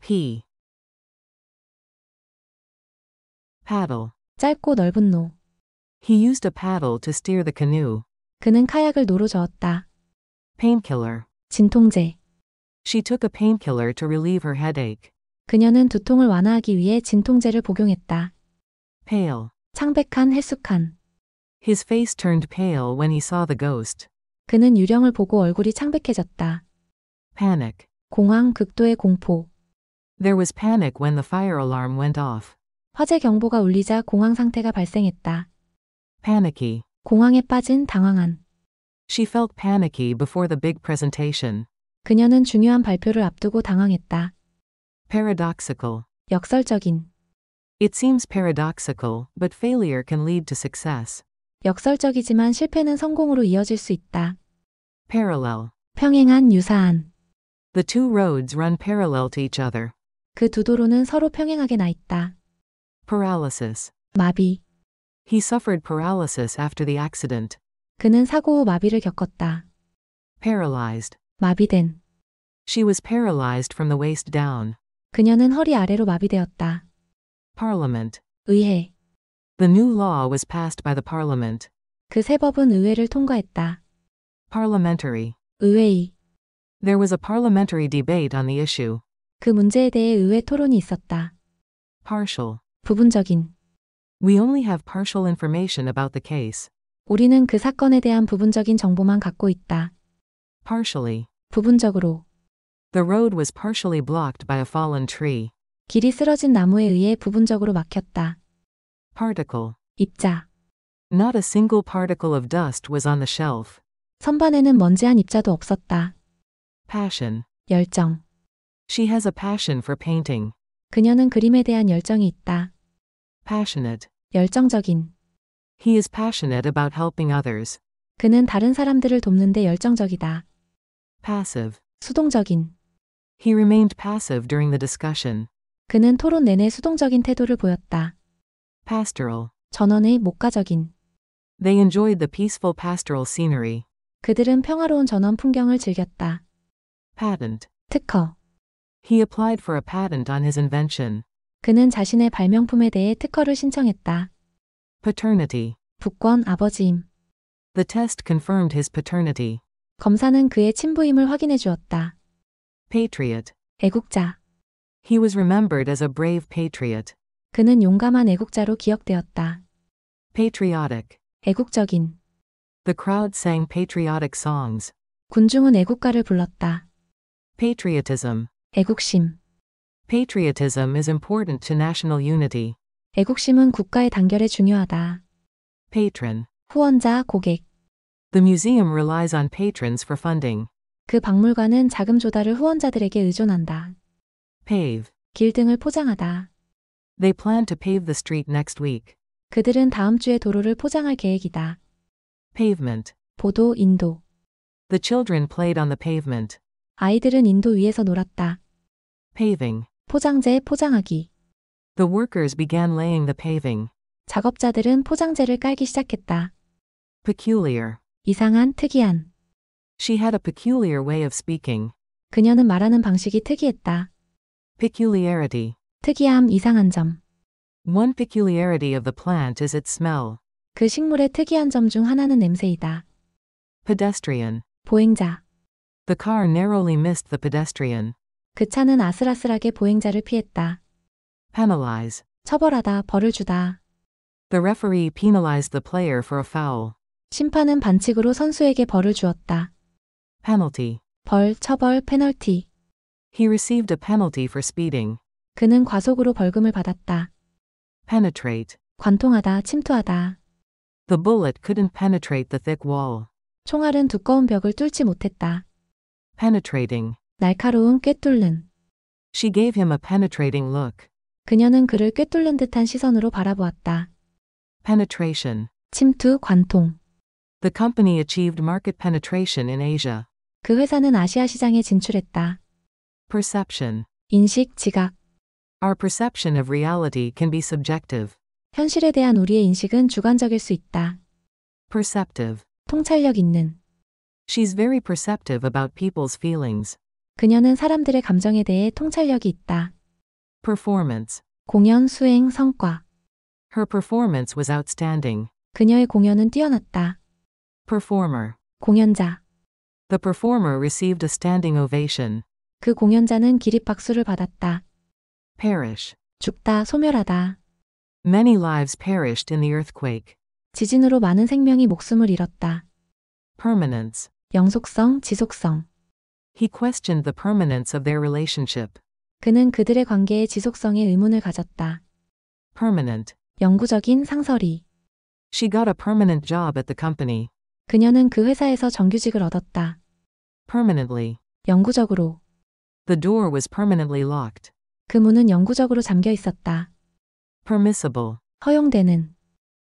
P. Paddle. 짧고 넓은 노. He used a paddle to steer the canoe. 그는 카약을 노로 저었다. Painkiller. 진통제. She took a painkiller to relieve her headache. 그녀는 두통을 완화하기 위해 진통제를 복용했다. Pale. 창백한, 헬쑥한. His face turned pale when he saw the ghost. 그는 유령을 보고 얼굴이 창백해졌다. Panic. 공황, 극도의 공포. There was panic when the fire alarm went off. 화재 경보가 울리자 공황 상태가 발생했다. Panicky. 공황에 빠진, 당황한. She felt panicky before the big presentation. 그녀는 중요한 발표를 앞두고 당황했다. Paradoxical. 역설적인. It seems paradoxical, but failure can lead to success. 역설적이지만 실패는 성공으로 이어질 수 있다. Parallel. 평행한, 유사한. The two roads run parallel to each other. 그 두 도로는 서로 평행하게 나 있다. Paralysis. 마비. He suffered paralysis after the accident. 그는 사고 후 마비를 겪었다. Paralyzed. 마비된. She was paralyzed from the waist down. 그녀는 허리 아래로 마비되었다. Parliament. 의회. The new law was passed by the Parliament. 그 새 법은 의회를 통과했다. Parliamentary. 의회의. There was a parliamentary debate on the issue. 그 문제에 대해 의회 토론이 있었다. Partial. 부분적인. We only have partial information about the case. 우리는 그 사건에 대한 부분적인 정보만 갖고 있다. Partially. 부분적으로. The road was partially blocked by a fallen tree. 길이 쓰러진 나무에 의해 부분적으로 막혔다. Particle. 입자. Not a single particle of dust was on the shelf. 선반에는 먼지 한 입자도 없었다. Passion. 열정. She has a passion for painting. 그녀는 그림에 대한 열정이 있다. Passionate. 열정적인. He is passionate about helping others. 그는 다른 사람들을 돕는데 열정적이다. Passive. 수동적인. He remained passive during the discussion. 그는 토론 내내 수동적인 태도를 보였다. Pastoral. 전원의 목가적인. They enjoyed the peaceful pastoral scenery. 그들은 평화로운 전원 풍경을 즐겼다. Patent. 특허. He applied for a patent on his invention. 그는 자신의 발명품에 대해 특허를 신청했다. Paternity. 부권, 아버지임. The test confirmed his paternity. 검사는 그의 친부임을 확인해 주었다. Patriot. 애국자. He was remembered as a brave patriot. 그는 용감한 애국자로 기억되었다. Patriotic. 애국적인. The crowd sang patriotic songs. 군중은 애국가를 불렀다. Patriotism. 애국심. Patriotism is important to national unity. 애국심은 국가의 단결에 중요하다. Patron. 후원자, 고객. The museum relies on patrons for funding. 그 박물관은 자금 조달을 후원자들에게 의존한다. Pave. 길 등을 포장하다. They plan to pave the street next week. 그들은 다음 주에 도로를 포장할 계획이다. Pavement. 보도, 인도. The children played on the pavement. 아이들은 인도 위에서 놀았다. Paving. 포장재, 포장하기. The workers began laying the paving. 작업자들은 포장재를 깔기 시작했다. Peculiar. 이상한, 특이한. She had a peculiar way of speaking. 그녀는 말하는 방식이 특이했다. Peculiarity. 특이함, 이상한 점. One peculiarity of the plant is its smell. 그 식물의 특이한 점 중 하나는 냄새이다. Pedestrian. 보행자. The car narrowly missed the pedestrian. 그 차는 아슬아슬하게 보행자를 피했다. Penalize. 처벌하다, 벌을 주다. The referee penalized the player for a foul. 심판은 반칙으로 선수에게 벌을 주었다. Penalty. 벌, 처벌, 페널티. He received a penalty for speeding. 그는 과속으로 벌금을 받았다. Penetrate. 관통하다, 침투하다. The bullet couldn't penetrate the thick wall. 총알은 두꺼운 벽을 뚫지 못했다. Penetrating. 날카로운, 꿰뚫는. She gave him a penetrating look. 그녀는 그를 꿰뚫는 듯한 시선으로 바라보았다. Penetration. 침투, 관통. The company achieved market penetration in Asia. 그 회사는 아시아 시장에 진출했다. Perception. 인식, 지각. Our perception of reality can be subjective. 현실에 대한 우리의 인식은 주관적일 수 있다. Perceptive. 통찰력 있는. She's very perceptive about people's feelings. 그녀는 사람들의 감정에 대해 통찰력이 있다. Performance. 공연, 수행, 성과. Her performance was outstanding. 그녀의 공연은 뛰어났다. Performer. 공연자. The performer received a standing ovation. 그 공연자는 기립박수를 받았다. Perish. 죽다, 소멸하다. Many lives perished in the earthquake. 지진으로 많은 생명이 목숨을 잃었다. Permanence. 영속성, 지속성. He questioned the permanence of their relationship. 그는 그들의 관계의 지속성에 의문을 가졌다. Permanent. 영구적인, 상설이. She got a permanent job at the company. 그녀는 그 회사에서 정규직을 얻었다. Permanently. 영구적으로. The door was permanently locked. 그 문은 영구적으로 잠겨 있었다. Permissible. 허용되는.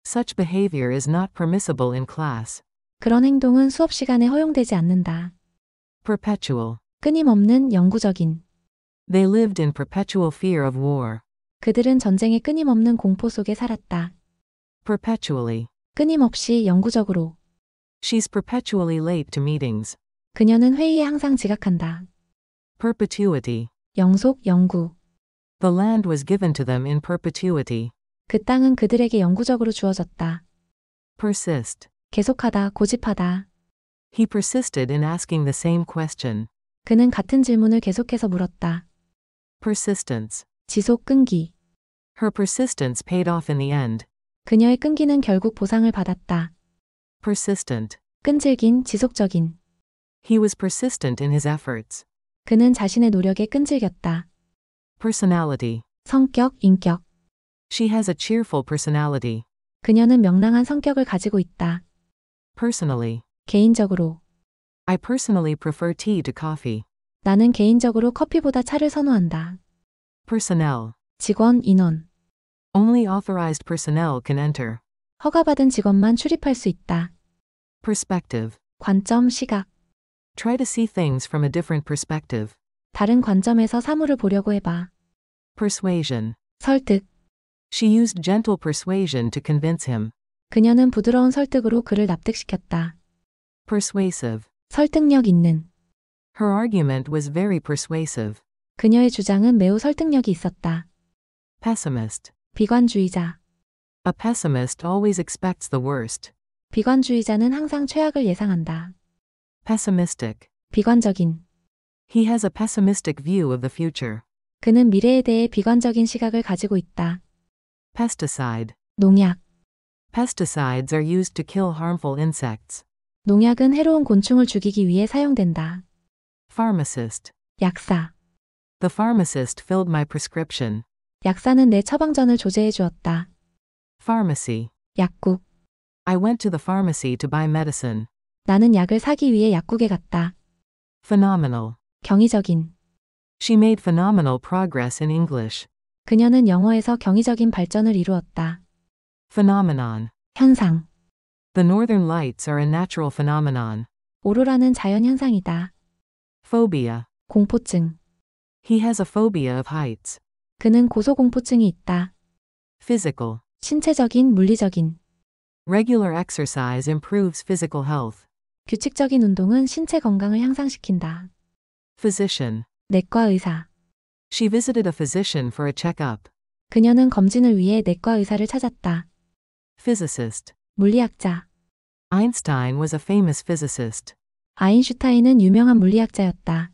Such behavior is not permissible in class. 그런 행동은 수업 시간에 허용되지 않는다. Perpetual. 끊임없는, 영구적인. They lived in perpetual fear of war. 그들은 전쟁의 끊임없는 공포 속에 살았다. Perpetually. 끊임없이, 영구적으로. She's perpetually late to meetings. 그녀는 회의에 항상 지각한다. Perpetuity. 영속, 영구. The land was given to them in perpetuity. 그 땅은 그들에게 영구적으로 주어졌다. Persist. 계속하다, 고집하다. He persisted in asking the same question. 그는 같은 질문을 계속해서 물었다. Persistence. 지속, 끈기. Her persistence paid off in the end. 그녀의 끈기는 결국 보상을 받았다. Persistent. 끈질긴, 지속적인. He was persistent in his efforts. 그는 자신의 노력에 끈질겼다. Personality. 성격, 인격. She has a cheerful personality. 그녀는 명랑한 성격을 가지고 있다. Personally. 개인적으로. I personally prefer tea to coffee. 나는 개인적으로 커피보다 차를 선호한다. Personnel. 직원, 인원. Only authorized personnel can enter. 허가받은 직원만 출입할 수 있다. Perspective. 관점, 시각. Try to see things from a different perspective. 다른 관점에서 사물을 보려고 해봐. Persuasion. 설득. She used gentle persuasion to convince him. 그녀는 부드러운 설득으로 그를 납득시켰다. Persuasive. 설득력 있는. Her argument was very persuasive. 그녀의 주장은 매우 설득력이 있었다. Pessimist. 비관주의자. A pessimist always expects the worst. 비관주의자는 항상 최악을 예상한다. Pessimistic. 비관적인. He has a pessimistic view of the future. 그는 미래에 대해 비관적인 시각을 가지고 있다. Pesticide. 농약. Pesticides are used to kill harmful insects. 농약은 해로운 곤충을 죽이기 위해 사용된다. Pharmacist. 약사. The pharmacist filled my prescription. 약사는 내 처방전을 조제해 주었다. Pharmacy. 약국. I went to the pharmacy to buy medicine. 나는 약을 사기 위해 약국에 갔다. Phenomenal. 경이적인. She made phenomenal progress in English. 그녀는 영어에서 경이적인 발전을 이루었다. Phenomenon. 현상. The northern lights are a natural phenomenon. 오로라는 자연 현상이다. Phobia. 공포증. He has a phobia of heights. 그는 고소공포증이 있다. Physical. 신체적인, 물리적인. Regular exercise improves physical health. 규칙적인 운동은 신체 건강을 향상시킨다. Physician. 내과 의사. She visited a physician for a checkup. 그녀는 검진을 위해 내과 의사를 찾았다. Physicist. 물리학자. Einstein was a famous physicist. 아인슈타인은 유명한 물리학자였다.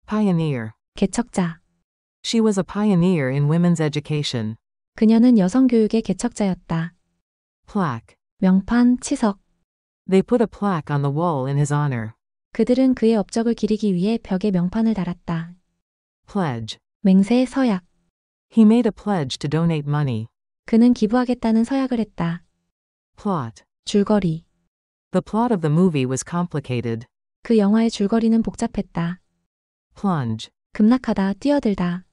Pioneer. 개척자. She was a pioneer in women's education. 그녀는 여성 교육의 개척자였다. Plaque. 명판, 치석. They put a plaque on the wall in his honor. 그들은 그의 업적을 기리기 위해 벽에 명판을 달았다. Pledge. 맹세, 서약. He made a pledge to donate money. 그는 기부하겠다는 서약을 했다. Plot. 줄거리. The plot of the movie was complicated. 그 영화의 줄거리는 복잡했다. Plunge. 급락하다, 뛰어들다.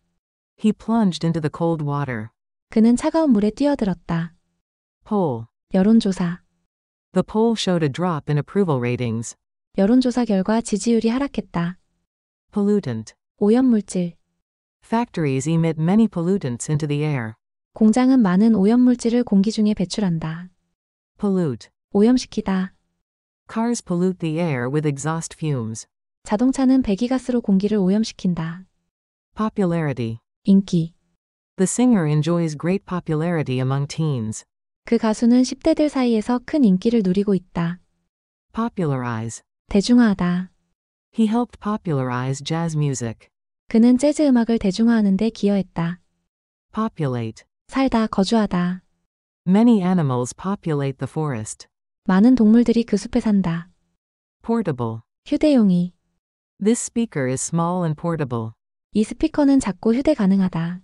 He plunged into the cold water. 그는 차가운 물에 뛰어들었다. Poll. 여론조사. The poll showed a drop in approval ratings. 여론조사 결과 지지율이 하락했다. Pollutant. 오염물질. Factories emit many pollutants into the air. 공장은 많은 오염물질을 공기 중에 배출한다. Pollute. 오염시키다. Cars pollute the air with exhaust fumes. 자동차는 배기가스로 공기를 오염시킨다. Popularity. 인기. The singer enjoys great popularity among teens. 그 가수는 10대들 사이에서 큰 인기를 누리고 있다. Popularize. 대중화하다. He helped popularize jazz music. 그는 재즈 음악을 대중화하는 데 기여했다. Populate. 살다, 거주하다. Many animals populate the forest. 많은 동물들이 그 숲에 산다. Portable. 휴대용이. This speaker is small and portable. 이 스피커는 작고 휴대 가능하다.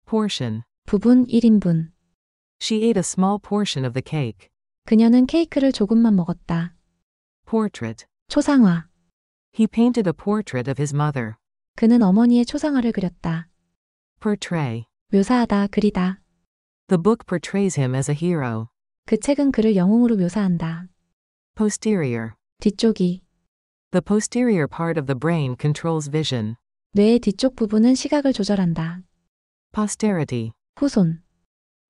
Portion. 부분 1인분. She ate a small portion of the cake. 그녀는 케이크를 조금만 먹었다. Portrait. 초상화. He painted a portrait of his mother. 그는 어머니의 초상화를 그렸다. Portray. 묘사하다, 그리다. The book portrays him as a hero. 그 책은 그를 영웅으로 묘사한다. Posterior. 뒤쪽이. The posterior part of the brain controls vision. 뇌의 뒤쪽 부분은 시각을 조절한다. Posterity. 후손.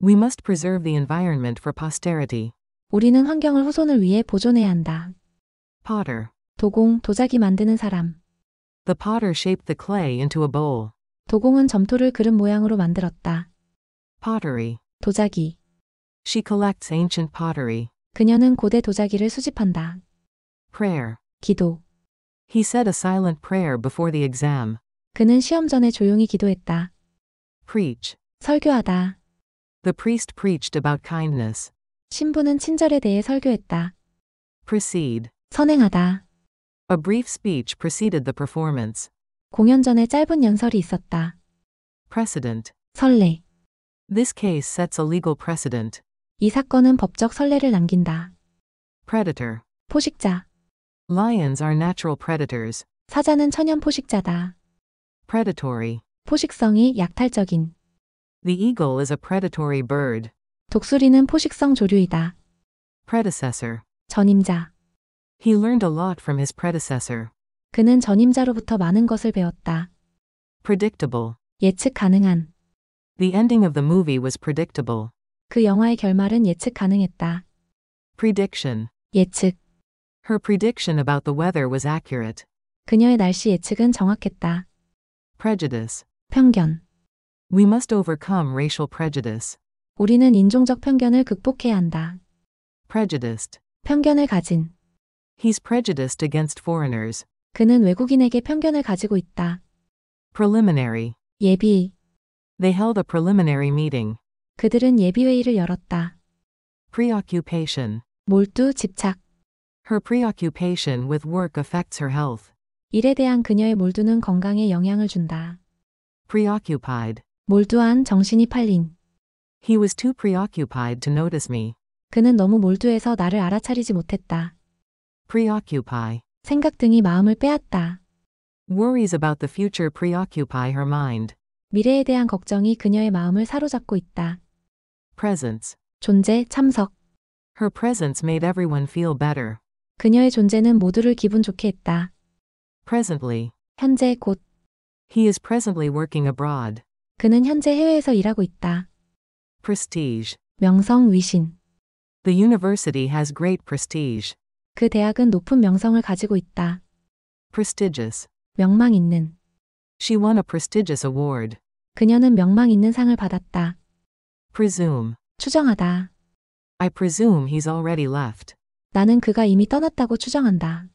We must preserve the environment for posterity. 우리는 환경을 후손을 위해 보존해야 한다. Potter. 도공, 도자기 만드는 사람. The potter shaped the clay into a bowl. 도공은 점토를 그릇 모양으로 만들었다. Pottery. 도자기. She collects ancient pottery. 그녀는 고대 도자기를 수집한다. Prayer. 기도. He said a silent prayer before the exam. 그는 시험 전에 조용히 기도했다. Preach. 설교하다. The priest preached about kindness. 신부는 친절에 대해 설교했다. Precede. 선행하다. A brief speech preceded the performance. 공연 전에 짧은 연설이 있었다. Precedent. 선례. This case sets a legal precedent. 이 사건은 법적 선례를 남긴다. Predator. 포식자. Lions are natural predators. 사자는 천연 포식자다. Predatory. 포식성이 약탈적인. The eagle is a predatory bird. 독수리는 포식성 조류이다. Predecessor. 전임자. He learned a lot from his predecessor. 그는 전임자로부터 많은 것을 배웠다. Predictable. 예측 가능한. The ending of the movie was predictable. 그 영화의 결말은 예측 가능했다. Prediction. 예측. Her prediction about the weather was accurate. 그녀의 날씨 예측은 정확했다. Prejudice. 편견. We must overcome racial prejudice. 우리는 인종적 편견을 극복해야 한다. Prejudiced. 편견을 가진. He's prejudiced against foreigners. 그는 외국인에게 편견을 가지고 있다. Preliminary. 예비. They held a preliminary meeting. 그들은 예비회의를 열었다. Preoccupation. 몰두, 집착. Her preoccupation with work affects her health. 일에 대한 그녀의 몰두는 건강에 영향을 준다. Preoccupied. 몰두한, 정신이 팔린. He was too preoccupied to notice me. 그는 너무 몰두해서 나를 알아차리지 못했다. Preoccupy. 생각 등이 마음을 빼앗다. Worries about the future preoccupy her mind. 미래에 대한 걱정이 그녀의 마음을 사로잡고 있다. Presence. 존재, 참석. Her presence made everyone feel better. 그녀의 존재는 모두를 기분 좋게 했다. Presently. 현재 곧. He is presently working abroad. 그는 현재 해외에서 일하고 있다. Prestige. 명성, 위신. The university has great prestige. 그 대학은 높은 명성을 가지고 있다. Prestigious. 명망 있는. She won a prestigious award. 그녀는 명망 있는 상을 받았다. Presume. 추정하다. I presume he's already left. 나는 그가 이미 떠났다고 추정한다.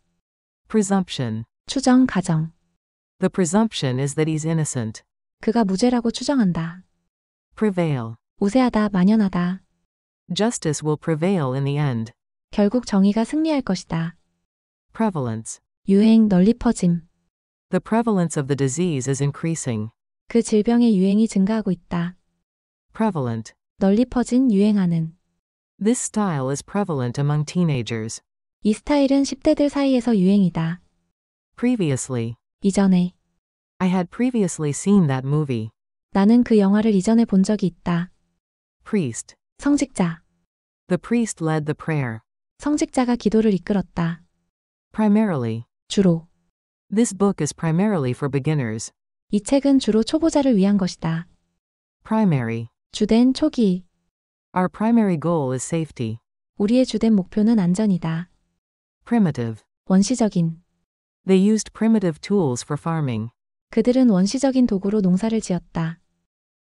Presumption. 추정, 가정. The presumption is that he's innocent. 그가 무죄라고 추정한다. Prevail. 우세하다, 만연하다. Justice will prevail in the end. 결국 정의가 승리할 것이다. Prevalence. 유행, 널리 퍼짐. The prevalence of the disease is increasing. 그 질병의 유행이 증가하고 있다. Prevalent. 널리 퍼진, 유행하는. This style is prevalent among teenagers. 이 스타일은 10대들 사이에서 유행이다. Previously. 이전에. I had previously seen that movie. 나는 그 영화를 이전에 본 적이 있다. Priest. 성직자. The priest led the prayer. 성직자가 기도를 이끌었다. Primarily. 주로. This book is primarily for beginners. 이 책은 주로 초보자를 위한 것이다. Primary. 주된, 초기. Our primary goal is safety. 우리의 주된 목표는 안전이다. Primitive. 원시적인. They used primitive tools for farming. 그들은 원시적인 도구로 농사를 지었다.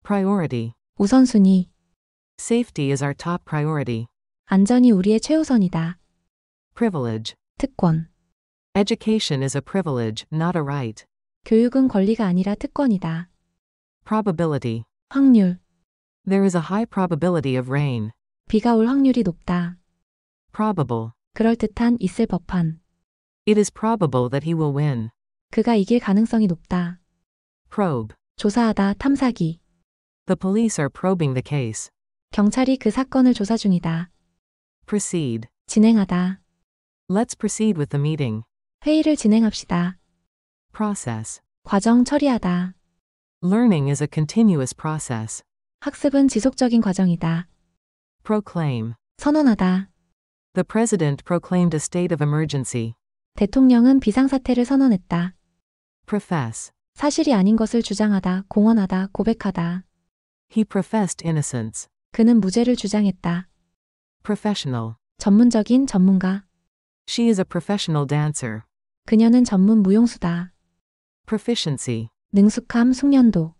Priority. 우선순위. Safety is our top priority. 안전이 우리의 최우선이다. Privilege. 특권. Education is a privilege, not a right. 교육은 권리가 아니라 특권이다. Probability. 확률. There is a high probability of rain. 비가 올 확률이 높다. Probable. 그럴듯한, 있을 법한. It is probable that he will win. 그가 이길 가능성이 높다. Probe. 조사하다, 탐사기. The police are probing the case. 경찰이 그 사건을 조사 중이다. Proceed. 진행하다. Let's proceed with the meeting. 회의를 진행합시다. Process. 과정 처리하다. Learning is a continuous process. 학습은 지속적인 과정이다. Proclaim. 선언하다. The president proclaimed a state of emergency. 대통령은 비상사태를 선언했다. Profess. 사실이 아닌 것을 주장하다, 공언하다, 고백하다. He professed innocence. 그는 무죄를 주장했다. Professional. 전문적인, 전문가. She is a professional dancer. 그녀는 전문 무용수다. Proficiency. 능숙함, 숙련도.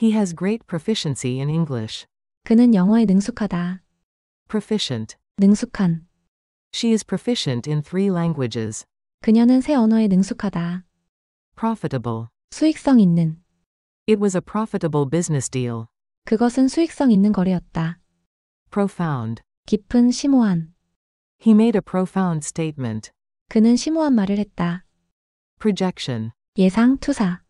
He has great proficiency in English. 그는 영어에 능숙하다. Proficient. 능숙한. She is proficient in 3 languages. 그녀는 새 언어에 능숙하다. Profitable. 수익성 있는. It was a profitable business deal. 그것은 수익성 있는 거래였다. Profound. 깊은, 심오한. He made a profound statement. 그는 심오한 말을 했다. Projection. 예상, 투사.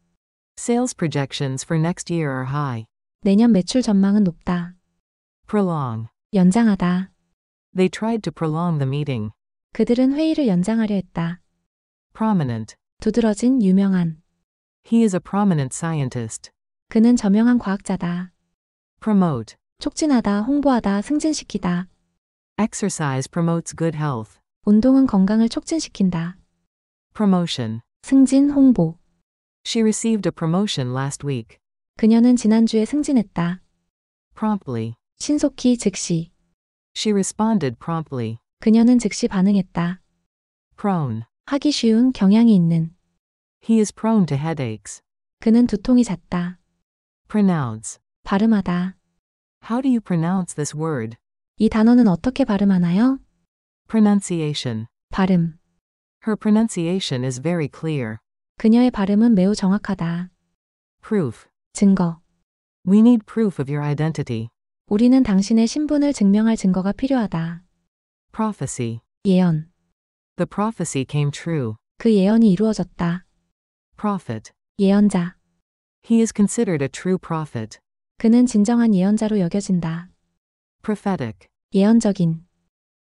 Sales projections for next year are high. 내년 매출 전망은 높다. Prolong. 연장하다. They tried to prolong the meeting. 그들은 회의를 연장하려 했다. Prominent. 두드러진, 유명한. He is a prominent scientist. 그는 저명한 과학자다. Promote. 촉진하다, 홍보하다, 승진시키다. Exercise promotes good health. 운동은 건강을 촉진시킨다. Promotion. 승진, 홍보. She received a promotion last week. 그녀는 지난주에 승진했다. Promptly. 신속히, 즉시. She responded promptly. 그녀는 즉시 반응했다. Prone. 하기 쉬운, 경향이 있는. He is prone to headaches. 그는 두통이 잦다. Pronounce. 발음하다. How do you pronounce this word? 이 단어는 어떻게 발음하나요? Pronunciation. 발음. Her pronunciation is very clear. 그녀의 발음은 매우 정확하다. Proof. 증거. We need proof of your identity. 우리는 당신의 신분을 증명할 증거가 필요하다. Prophecy. 예언. The prophecy came true. 그 예언이 이루어졌다. Prophet. 예언자. He is considered a true prophet. 그는 진정한 예언자로 여겨진다. Prophetic. 예언적인.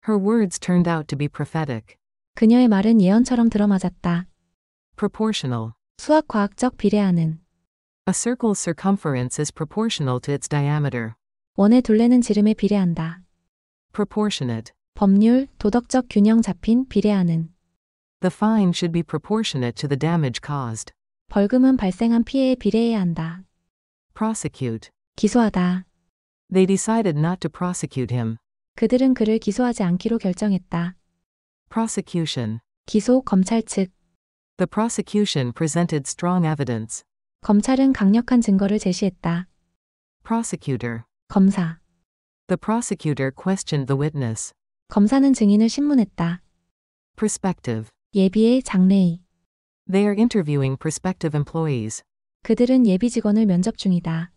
Her words turned out to be prophetic. 그녀의 말은 예언처럼 들어맞았다. Proportional. 수학과학적 비례하는. A circle's circumference is proportional to its diameter. 원의 둘레는 지름에 비례한다. Proportionate. 법률, 도덕적 균형 잡힌, 비례하는. The fine should be proportionate to the damage caused. 벌금은 발생한 피해에 비례해야 한다. Prosecute. 기소하다. They decided not to prosecute him. 그들은 그를 기소하지 않기로 결정했다. Prosecution. 기소, 검찰 측. The prosecution presented strong evidence. 검찰은 강력한 증거를 제시했다. Prosecutor. 검사. The prosecutor questioned the witness. 검사는 증인을 신문했다. Prospective. 예비의, 장래의. They are interviewing prospective employees. 그들은 예비 직원을 면접 중이다.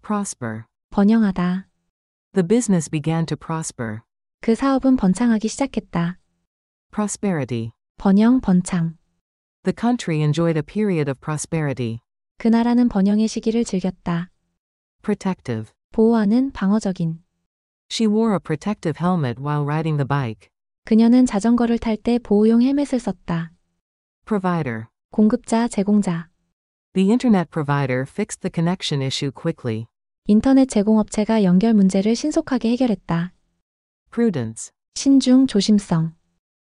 Prosper. 번영하다. The business began to prosper. 그 사업은 번창하기 시작했다. Prosperity. 번영, 번창. The country enjoyed a period of prosperity. 그 나라는 번영의 시기를 즐겼다. Protective. 보호하는, 방어적인. She wore a protective helmet while riding the bike. 그녀는 자전거를 탈 때 보호용 헬멧을 썼다. Provider. 공급자, 제공자. The internet provider fixed the connection issue quickly. 인터넷 제공업체가 연결 문제를 신속하게 해결했다. Prudence. 신중, 조심성.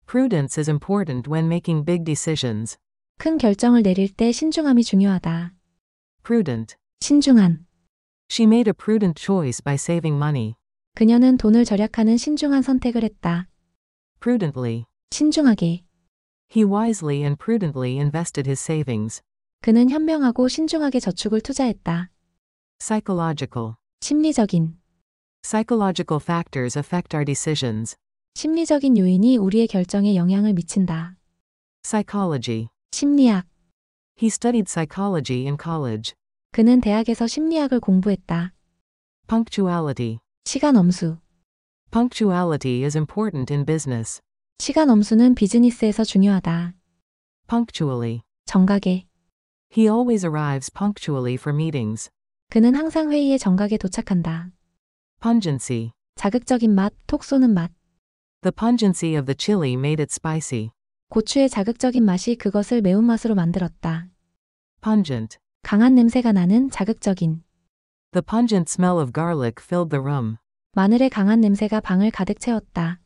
Prudence is important when making big decisions. 큰 결정을 내릴 때 신중함이 중요하다. Prudent. 신중한. She made a prudent choice by saving money. 그녀는 돈을 절약하는 신중한 선택을 했다. Prudently. 신중하게. He wisely and prudently invested his savings. 그는 현명하고 신중하게 저축을 투자했다. Psychological. 심리적인. Psychological factors affect our decisions. 심리적인 요인이 우리의 결정에 영향을 미친다. Psychology. 심리학. He studied psychology in college. 그는 대학에서 심리학을 공부했다. Punctuality. 시간 엄수. Punctuality is important in business. 시간 엄수는 비즈니스에서 중요하다. Punctually. 정각에. He always arrives punctually for meetings. 그는 항상 회의에 정각에 도착한다. Pungency. 자극적인 맛, 톡 쏘는 맛. The pungency of the chili made it spicy. 고추의 자극적인 맛이 그것을 매운맛으로 만들었다. Pungent. 강한 냄새가 나는 자극적인. The pungent smell of garlic filled the room. 마늘의 강한 냄새가 방을 가득 채웠다.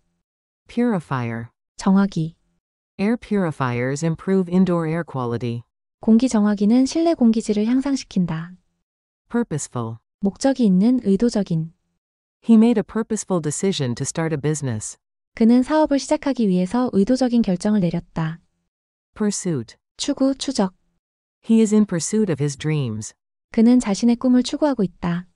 Purifier. 정화기. Air purifiers improve indoor air quality. 공기 정화기는 실내 공기질을 향상시킨다. Purposeful. 목적이 있는, 의도적인. He made a purposeful decision to start a business. 그는 사업을 시작하기 위해서 의도적인 결정을 내렸다. Pursuit. 추구, 추적. He is in pursuit of his dreams. 그는 자신의 꿈을 추구하고 있다.